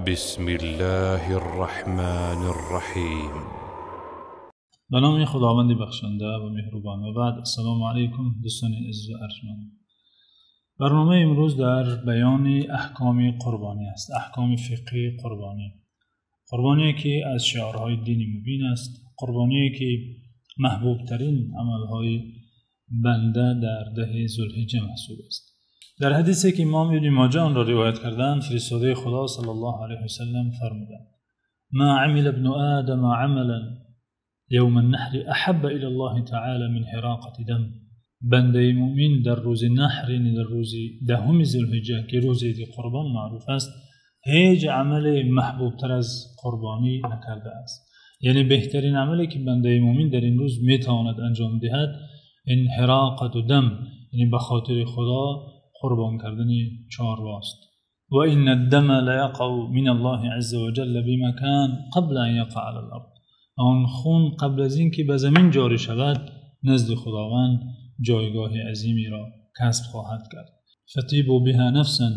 بسم الله الرحمن الرحیم. به نام خداوند بخشنده و مهربان. و بعد السلام علیکم دوستان عزیز و ارجمند. برنامه امروز در بیان احکام قربانی است، احکام فقهی قربانی. قربانی که از شعارهای دین مبین است، قربانی که محبوب ترین عملهای بنده در ده ذوالحجه محسوب است. در حدیثی که امام ابن ماجه آن را روایت کردند، فرستاده خدا صلی الله علیه و سلم فرمودند: ما عمل ابن آدم عملا یوم النحر احب الى الله تعالی من حراقة دم. بنده مؤمن در روز نحر، در روز دهم ذوالحجه که روز عید قربان معروف است، هیچ عمل محبوب تر از قربانی نکرده است. یعنی بهترین عملی که بنده مؤمن در این روز میتواند انجام دهد این حراقة دم، یعنی به خاطر خدا قربان کردن چارواست. و این الدم لیقع من الله عز وجل بمکان قبل ان یقع علی الارض. آن خون قبل از این که به زمین جاری شود نزد خداوند جایگاه عظیمی را کسب خواهد کرد. فطیبوا بها نفسا،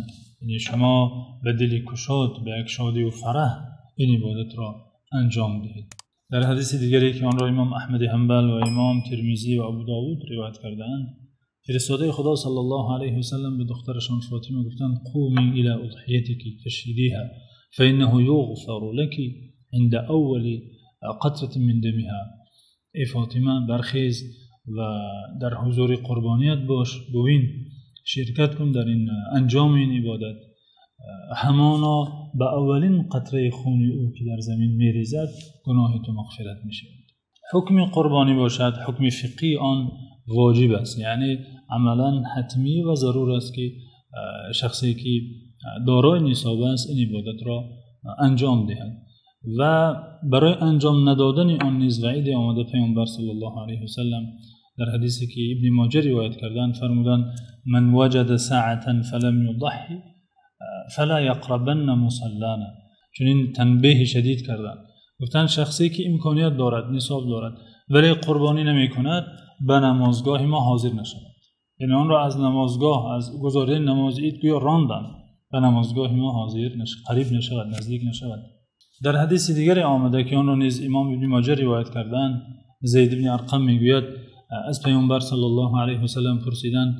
یعنی شما به دل گشاد، به یک شادی و فرح این عبادت را انجام دهید. در حدیث دیگری که آن را امام احمد حنبل و امام ترمذی و ابو داود روایت کردند، فرستاده خدا صلی الله علیه و سلم به دخترشان فاطمه گفتند: قومی الی اضحیتک فشهدیها فانه یغفر لك عند اول قطره من دمها. ای فاطمه، برخیز و در حضور قربانیت باش، ببین، شرکت کن در این انجام این عبادت. همانا به اولین قطره خون او که در زمین میریزد گناه تو مغفرت میشود. حکم قربانی باشد، حکم فقهی آن واجب است، یعنی عملا حتمی و ضرور است که شخصی که دارای نصاب است این عبادت را انجام دهد. و برای انجام ندادن آن نیز وعید آمده. پیامبر صلی الله علیه و سلم در حدیثی که ابن ماجه روایت کردند فرمودند: من وجد ساعة فلم یضحی فلا یقربن مصلانا. چنین تنبیه شدید کردند، گفتند شخصی که امکانیت دارد، نصاب دارد، ولی قربانی نمی کند، به نمازگاه ما حاضر نشود. یعنی آن را از نمازگاه، از گزاردن نماز عید گویا راندند، به نمازگاه ما حاضر قریب نشود، نزدیک نشود. در حدیث دیگر آمده که آن را نیز امام ابن ماجه روایت کردند، زید بن ارقم میگوید از پیامبر صلی الله علیه و سلم پرسیدند: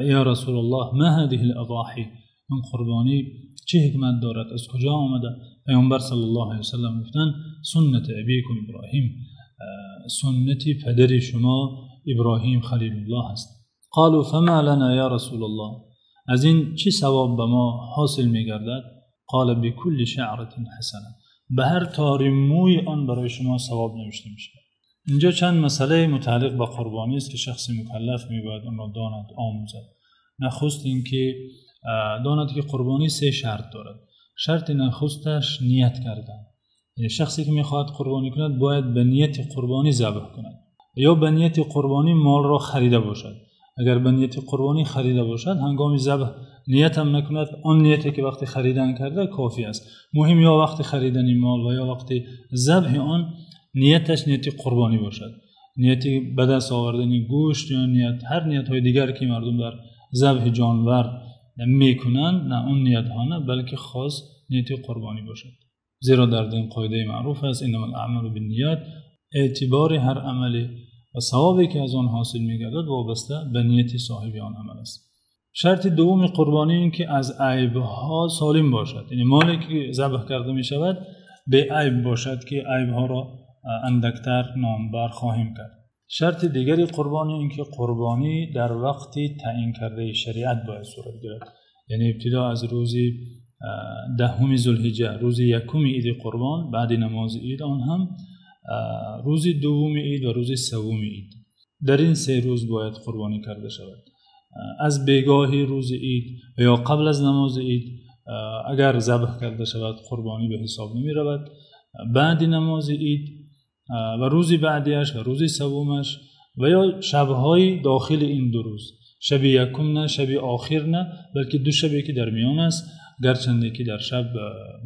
یا رسول الله ما هذه الاضاحی؟ این قربانی چه حکمت دارد، از کجا آمده؟ پیامبر صلی الله علیه و سلم گفتند: سنت ابیکم ابراهیم، سنت پدر شما ابراهیم خلیل الله است. قالوا فما لنا یا رسول الله، از این چه ثواب به ما حاصل میگردد؟ قال بكل شعرة حسنه، به هر تار موی آن برای شما ثواب نوشته میشه. اینجا چند مسئله متعلق به قربانی است که شخص مکلف میباید آن را داند، آموزد. نخست اینکه داند که قربانی 3 شرط دارد. شرط نخستش نیت کردن، یعنی شخصی که میخواهد قربانی کند باید به نیت قربانی ذبح کند، یا به نیت قربانی مال را خریده باشد. اگر به نیت قربانی خریده باشد، هنگام ذبح نیت هم نکند، آن نیتی که وقتی خریدن کرده کافی است. مهم یا وقتی خریدن مال و یا وقتی ذبح آن نیتش نیت قربانی باشد. نیت به دست آوردن گوشت یا نیت هر نیت های دیگر که مردم در ذبح جانور میکنند، نه اون نیت ها نه، بلکه خاص نیت قربانی باشد. زیرا در دین قاعده معروف است: انما الاعمال بالنیات. اعتبار هر عملی و ثوابی که از آن حاصل میگردد وابسته به نیت صاحب آن عمل است. شرط دوم قربانی این که از عیبها سالم باشد، یعنی مالی که ذبح کرده می شود به عیب باشد که عیبها را اندکتر نامبر خواهیم کرد. شرط دیگری قربانی این که قربانی در وقتی تعیین کرده شریعت باید صورت گیرد، یعنی ابتدا از روز دهم ذوالحجه، روز یکم عید قربان، بعد نماز عید آن هم روز دوم عید و روز سوم عید. در این 3 روز باید قربانی کرده شود. از بیگاهی روز عید یا قبل از نماز عید اگر ذبح کرده شود قربانی به حساب نمی رود. بعد نماز عید و روز بعدیش و روز سومش و یا شبهای داخل این 2 روز، شب یکم نه، شب آخر نه، بلکه 2 شبی که در میان است، گرچنده که در شب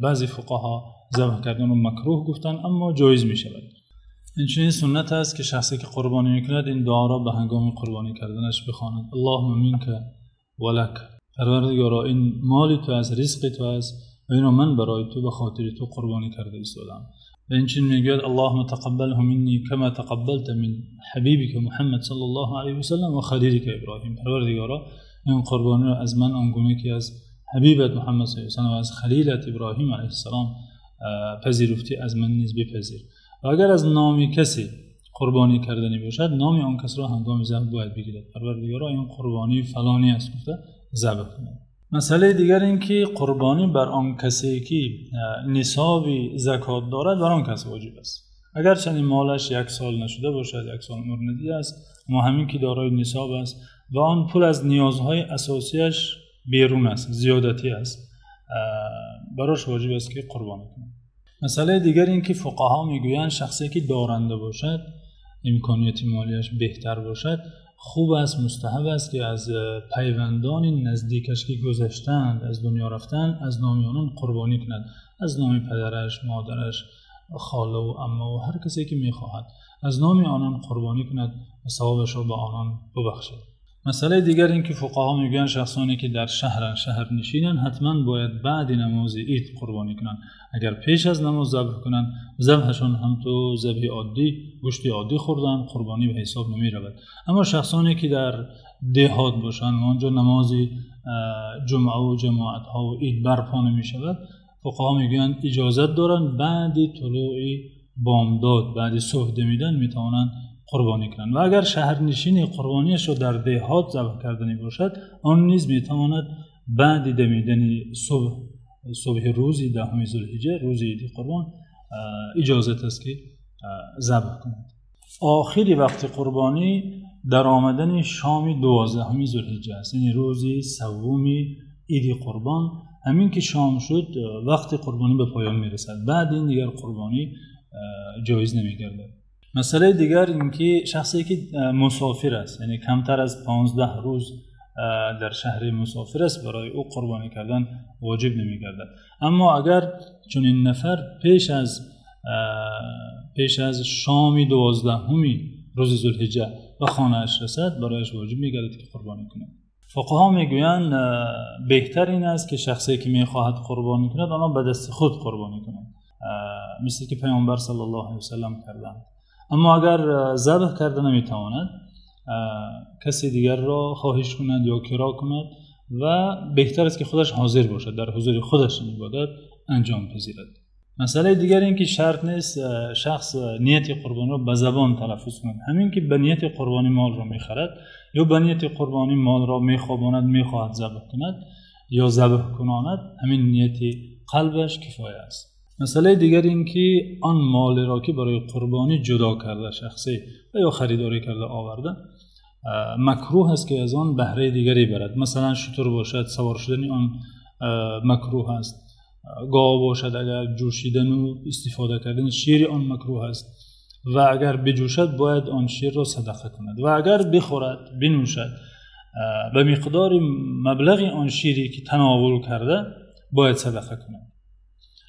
بعضی فقها ذبح کردن رو مکروه گفتن، اما جایز می شود. این سنت است که شخصی که قربانی میکند این دعا را به هنگام قربانی کردنش بخواند: اللهم منک ولک، پروردگارا این مال تو است، رزق تو است و اینو من برای تو به خاطر تو قربانی کرده ایستادم. و این چنین میگوید اللهم تقبله منی کما تقبلت من حبیبک محمد صلی الله علیه و سلم و خلیلک ابراهیم. پروردگارا این قربانی رو از من آنگونه که از حبیبت محمد صلی الله علیه و سلم و از خلیلت ابراهیم علیه السلام پذیرفتی، از من نیز بپذیر. و اگر از نام کسی قربانی کردنی باشد، نام آن کس را هنگام ذبح باید بگیرد. پروردگارا این قربانی فلانی است گفته ذبح کنید. مسئله دیگر این که قربانی بر آن کسی که نصاب زکات دارد بر آن کس واجب است. اگر چنین مالش 1 سال نشده باشد، 1 سال عمر ندیده است، اما همین که دارای نصاب است و آن پول از نیازهای اساسیش بیرون است، زیادتی است، براش واجب است که قربانی کند. مسئله دیگر این که فقها میگویند شخصی که دارنده باشد، امکانیت مالیش بهتر باشد، خوب است، مستحب است که از پیوندان نزدیکش که گذشتند، از دنیا رفتن، از نام آنان قربانی کند. از نام پدرش، مادرش، خاله و عمه و هر کسی که میخواهد از نام آنان قربانی کند و ثوابش را به آنان ببخشد. مسئله دیگر این که فقها میگن شخصانی که در شهر نشینن حتما باید بعد نماز عید قربانی کنند. اگر پیش از نماز ذبح کنند، ذبحشون هم تو ذبح عادی، گوشت عادی خوردن، قربانی به حساب نمی رود. اما شخصانی که در دهات باشند و آنجا نماز جمعه و جماعت ها و عید برپا نمی شود، فقها میگن اجازت دارن بعد طلوع بامداد، بعد صبح دمیدن میتوانند قربانی کنند. و اگر شهرنشینی قربانیش را در دهات ذبح کردنی باشد، آن نیز میتواند بعد دمیدن صبح روزی 10 ذوالحجه، روز عید قربان، اجازت است که ذبح کند. آخری وقت قربانی در آمدن شام 12 ذوالحجه است، یعنی روزی سومی عید قربان. همین که شام شد وقت قربانی به پایان میرسد، بعد این دیگر قربانی جایز نمیگردد. مسئله دیگر این که شخصی که مسافر است، یعنی کمتر از 15 روز در شهر مسافر است، برای او قربانی کردن واجب نمیگردد. اما اگر چون این نفر پیش از شام 12 روز ذوالحجه به خانه اش رسد، برایش واجب میگردد که قربانی کند. فقها میگویند بهتر این است که شخصی که میخواهد قربانی کند آنها به دست خود قربانی کند، مثل که پیامبر صلی الله علیه و سلم کردند. اما اگر ذبح کرده نمیتواند، کسی دیگر را خواهش کند یا کرا کند و بهتر است که خودش حاضر باشد، در حضور خودش عبادت انجام پذیرد. مسئله دیگر این که شرط نیست شخص نیت قربانی را به زبان تلفظ کند. همین که به نیت قربانی مال را میخرد یا به نیت قربانی مال را میخواباند، میخواهد ذبح کند یا ذبح کناند، همین نیت قلبش کفایه است. مسئله دیگر این که آن مال را که برای قربانی جدا کرده شخصی و یا خریداری کرده آورده، مکروه است که از آن بهره دیگری برد. مثلا شتر باشد، سوار شدن آن مکروه است. گاو باشد، اگر جوشیدن و استفاده کردن شیر آن مکروه است. و اگر بجوشد باید آن شیر را صدقه کند. و اگر بخورد، بنوشد، به مقدار مبلغ آن شیری که تناول کرده باید صدقه کند.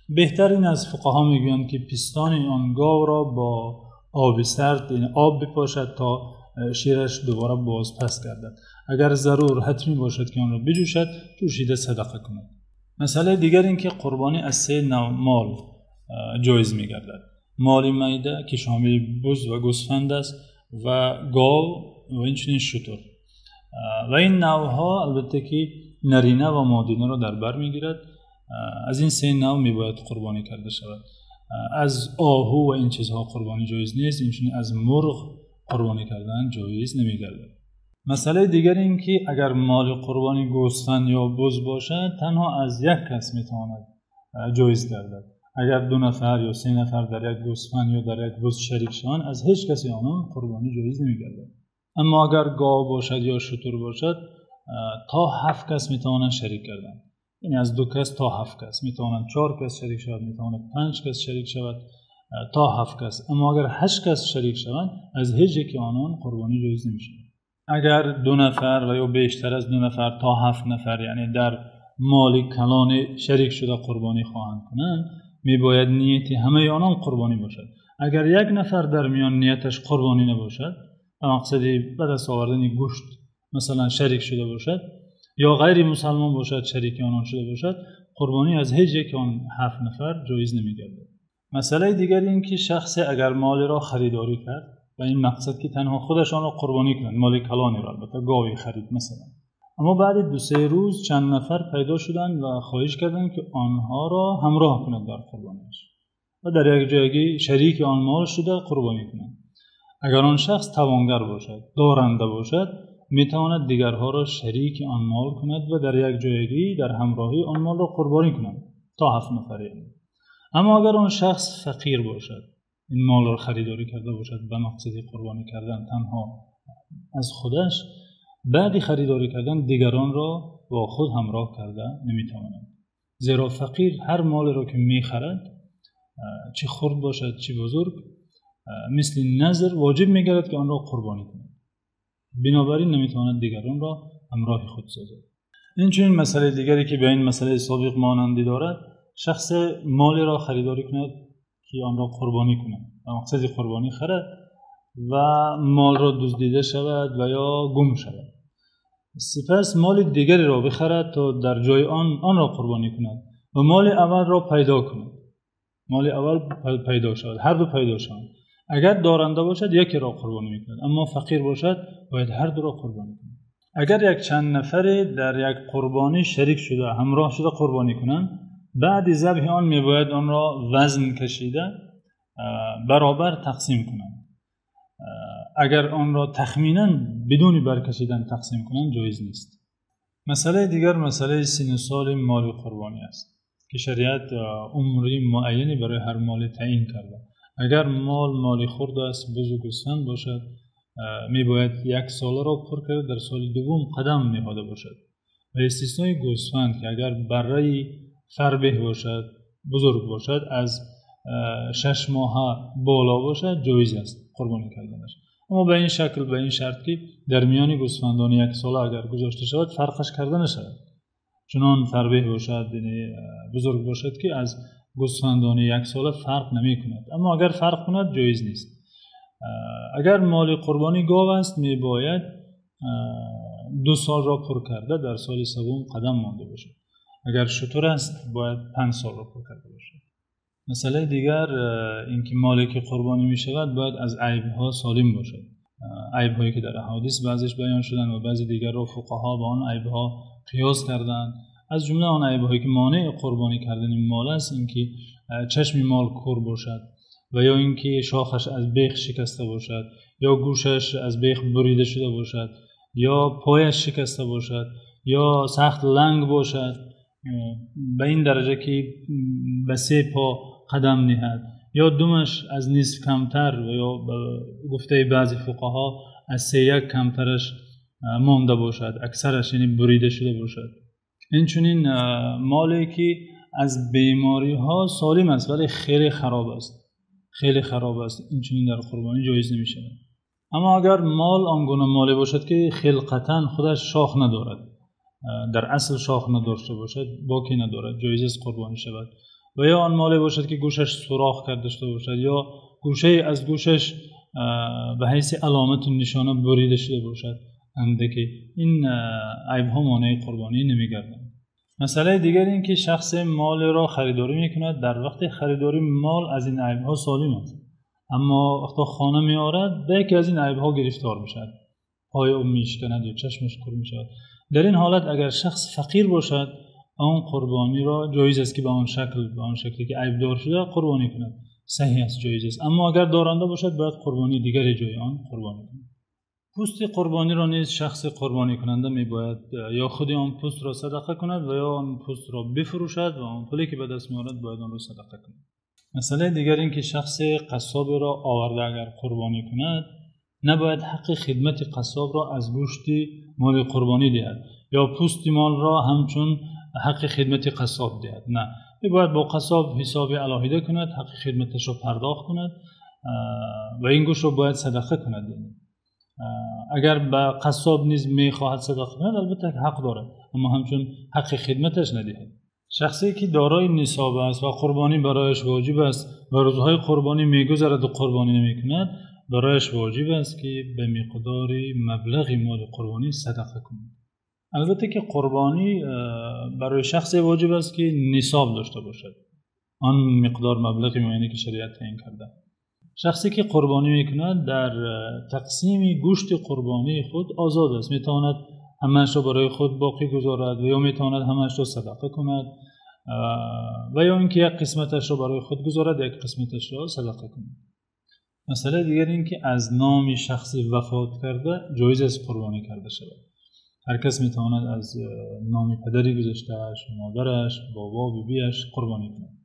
بهترین از فقها میگویند که پیستان آن گاو را با آب سرد، یعنی آب بپاشد تا شیرش دوباره باز پس گردد. اگر ضرور حتمی باشد که آن را بجوشد، جوشیده صدقه کند. مسئله دیگر این که قربانی از 3 نوع مال جایز میگردد. مال میده که شامل بز و گوسفند است و گاو و اینچنین شتر. و این نوعها البته که نرینه و مادینه را در بر میگیرد. از این 3 نوع میباید قربانی کرده شود. از آهو و این چیزها قربانی جایز نیست، اینچنین از مرغ قربانی کردن جایز نمیگردد. مسئله دیگر این که اگر مال قربانی گوسفند یا بز باشد، تنها از یک کس میتواند جایز گردد. اگر 2 نفر یا 3 نفر در یک گوسفند یا در یک بز شریک شوند، از هیچ کسی آنان قربانی جایز نمیگردد. اما اگر گاو باشد یا شتر باشد، تا 7 کس میتوانند شریک گردند. یعنی از 2 کس تا 7 کس میتوانند، 4 کس شریک شود، میتواند 5 کس شریک شود تا 7 کس. اما اگر 8 کس شریک شوند، از هیچ یک آنان قربانی جایز نمیشه. اگر 2 نفر و یا بیشتر از 2 نفر تا 7 نفر، یعنی در مال کلان شریک شده قربانی خواهند کنند، میباید نیت همه آنان قربانی باشد. اگر 1 نفر در میان نیتش قربانی نباشد، مقصدی به دست آوردن گوشت مثلا شریک شده باشد، یا غیر مسلمان باشد شریک آنان شده باشد، قربانی از هیچ یک آن 7 نفر جایز نمیگردد. مسئله دیگر این که شخص اگر مالی را خریداری کرد و این مقصد که تنها خودشان را قربانی کنند، مال کلانی را، البته گاوی خرید مثلا، اما بعد 2-3 روز چند نفر پیدا شدند و خواهش کردند که آنها را همراه کنند در قربانیش و در یک جایگی شریک آن مال شده قربانی کنند. اگر آن شخص توانگر باشد، دارنده باشد، میتواند دیگرها را شریک آن مال کند و در یک جایگی در همراهی آن مال را قربانی کنند تا 7 نفر. اما اگر آن شخص فقیر باشد، این مال را خریداری کرده باشد به مقصد قربانی کردن تنها از خودش، بعد خریداری کردن دیگران را با خود همراه کرده نمیتواند. زیرا فقیر هر مال را که میخرد، چه خرد باشد چه بزرگ، مثل نظر واجب میگردد که آن را قربانی کند. بنابراین نمیتواند دیگران را همراه خود سازد. این چنین مسئله دیگری که به این مسئله سابق مانندی دارد، شخص مالی را خریداری کند که آن را قربانی کند و مقصد قربانی خرد و مال را دزدیده شود و یا گم شود، سپس مال دیگری را بخرد تا در جای آن را قربانی کند و مال اول را پیدا کند. مال اول پیدا شود، هر دو پیدا شود. اگر دارنده باشد یکی را قربانی میکند، اما فقیر باشد باید هر دو را قربانی کند. اگر یک چند نفری در یک قربانی شریک شده، همراه شده قربانی کنند، بعد ذبح آن میباید آن را وزن کشیده برابر تقسیم کنند. اگر آن را تخمینا بدون برکشیدن تقسیم کنند جایز نیست. مسئله دیگر مسئله سن سال مال قربانی است که شریعت عمری معینی برای هر مال تعیین کرده. اگر مال خرد است، بزرگ گوسفند باشد، میباید 1 ساله را پر کرد، در سال دوم قدم نهاده باشد. و استثنای گوسفند که اگر بره فربه باشد، بزرگ باشد، از 6 ماه بالا باشد جایز است قربانی کردنش. اما به این شکل، به این شرط که در میان گوسفندان 1 ساله اگر گذاشته شود فرقش کرده نشود، چنان فربه باشد، یعنی بزرگ باشد که از گوسفندان 1 ساله فرق نمی کند. اما اگر فرق کند جایز نیست. اگر مال قربانی گاو است میباید 2 سال را پر کرده در سال سوم قدم مانده باشد. اگر شتر است باید 5 سال را پر کرده باشد. مسئله دیگر اینکه مالی که قربانی می شود باید از عیب‌ها سالم باشد. عیب‌هایی که در احادیث بعضیش بیان شدن و بعضی دیگر را فقها با آن عیب‌ها قیاس کردند. از جمله آن عیب‌هایی که مانع قربانی کردن این مال است اینکه چشم مال کور باشد و یا اینکه شاخش از بیخ شکسته باشد یا گوشش از بیخ بریده شده باشد یا پایش شکسته باشد یا سخت لنگ باشد به این درجه که به 3 پا قدم نهد یا دمش از نصف کمتر و یا گفته بعضی فقها از 3/1 کمترش مانده باشد، اکثرش یعنی بریده شده باشد. این چنین مالی که از بیماری ها سالم است ولی خیلی خراب است، این چنین در قربانی جایز نمی شود. اما اگر مال آنگونه مالی باشد که خلقتاً خودش شاخ ندارد، در اصل شاخ نداشته باشد، باکی ندارد، جایز است قربانی شود. و یا آن مالی باشد که گوشش سوراخ کرده شده باشد یا گوشه از گوشش به حیث علامت و نشانه بریده شده باشد، اندکی این عیب ها مانع قربانی نمیگردند. مسئله دیگر این که شخص مال را خریداری میکند، در وقت خریداری مال از این عیب ها سالم است، اما وقتی خانه میآورد به یکی از این عیب ها گرفتار میشد، پای او میشکند یا چشمش کور میشود. در این حالت اگر شخص فقیر باشد آن قربانی را جایز است که به آن شکلی که عیب دار شده قربانی کند، صحیح است، جایز است. اما اگر دارنده باشد باید قربانی دیگری جای آن قربانی کند. پوست قربانی را نیز شخص قربانی کننده میباید یا خود آن پوست را صدقه کند و یا آن پوست را بفروشد و آن پولی که به دست میآورد باید آن را صدقه کند. مسئله دیگر این که شخص قصاب را آورده اگر قربانی کند نباید حق خدمت قصاب را از گوشت مال قربانی دهد یا پوست مال را همچون حق خدمت قصاب دهد. نه، باید با قصاب حساب علاهیده کند، حق خدمتش را پرداخت کند و این گوشت را باید صدقه کند. اگر به قصاب نیز میخواهد صدقه کند البته حق دارد، اما همچون حق خدمتش ندهد. شخصی که دارای نصاب است و قربانی برایش واجب است و روزهای قربانی میگذرد و قربانی نمیکند، برایش واجب است که به مقدار مبلغ مال قربانی صدقه کند. البته که قربانی برای شخص واجب است که نصاب داشته باشد، آن مقدار مبلغی معینی که شریعت تعیین کرده. شخصی که قربانی میکند در تقسیم گوشت قربانی خود آزاد است، میتواند همه‌اش را برای خود باقی گذارد و یا میتواند همه‌اش را صدقه کند و یا اینکه یک قسمتش را برای خود گذارد، یک قسمتش را صدقه کند. مسئله دیگر این که از نام شخصی وفات کرده جایز است قربانی کرده شود. هر کس میتواند از نام پدری گذشته‌اش، مادرش، بابا، بیبیش قربانی کند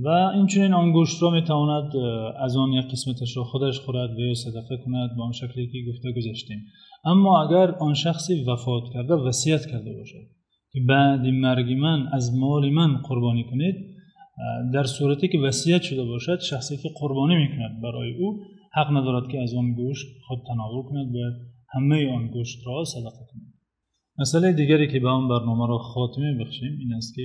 و اینچنین آن گوشت را میتواند از آن یک قسمتش را خودش خورد و یا صدقه کند به آن شکلی که گفته گذاشتیم. اما اگر آن شخصی وفات کرده وصیت کرده باشد که بعد مرگ من از مال من قربانی کنید، در صورتی که وصیت شده باشد شخصی که قربانی میکند برای او حق ندارد که از آن گوشت خود تناول کند، باید همه آن گوشت را صدقه کند. مسئله دیگری که به آن برنامه را خاتمه بخشیم این است که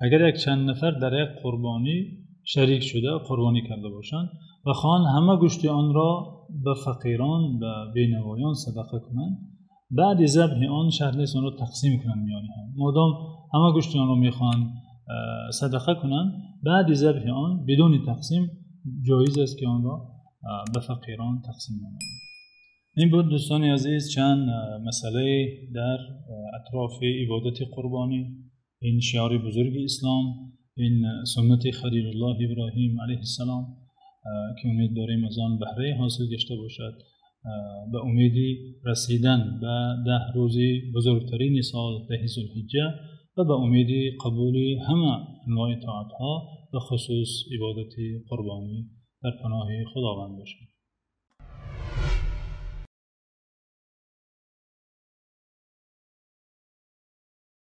اگر یک چند نفر در یک قربانی شریک شده قربانی کرده باشند و خواهند همه گوشت آن را به فقیران و بینوایان صدقه کنند، بعد ذبح آن شرط نیست آن را تقسیم کنند میان هم. مادام همه گوشت آن را میخواهند صدقه کنند، بعد ذبح آن بدون تقسیم جایز است که آن را به فقیران تقسیم کنند. این بود دوستان عزیز چند مسئله در اطراف عبادت قربانی، این شعار بزرگ اسلام، این سنت خلیل الله ابراهیم علیه السلام که امید داریم از آن بهره حاصل گشته باشد، به امیدی رسیدن به 10 روزی بزرگترین سال 10 ذوالحجه و به امیدی قبول همه انواع طاعتها به خصوص عبادت قربانی در پناه خداوند باشیم.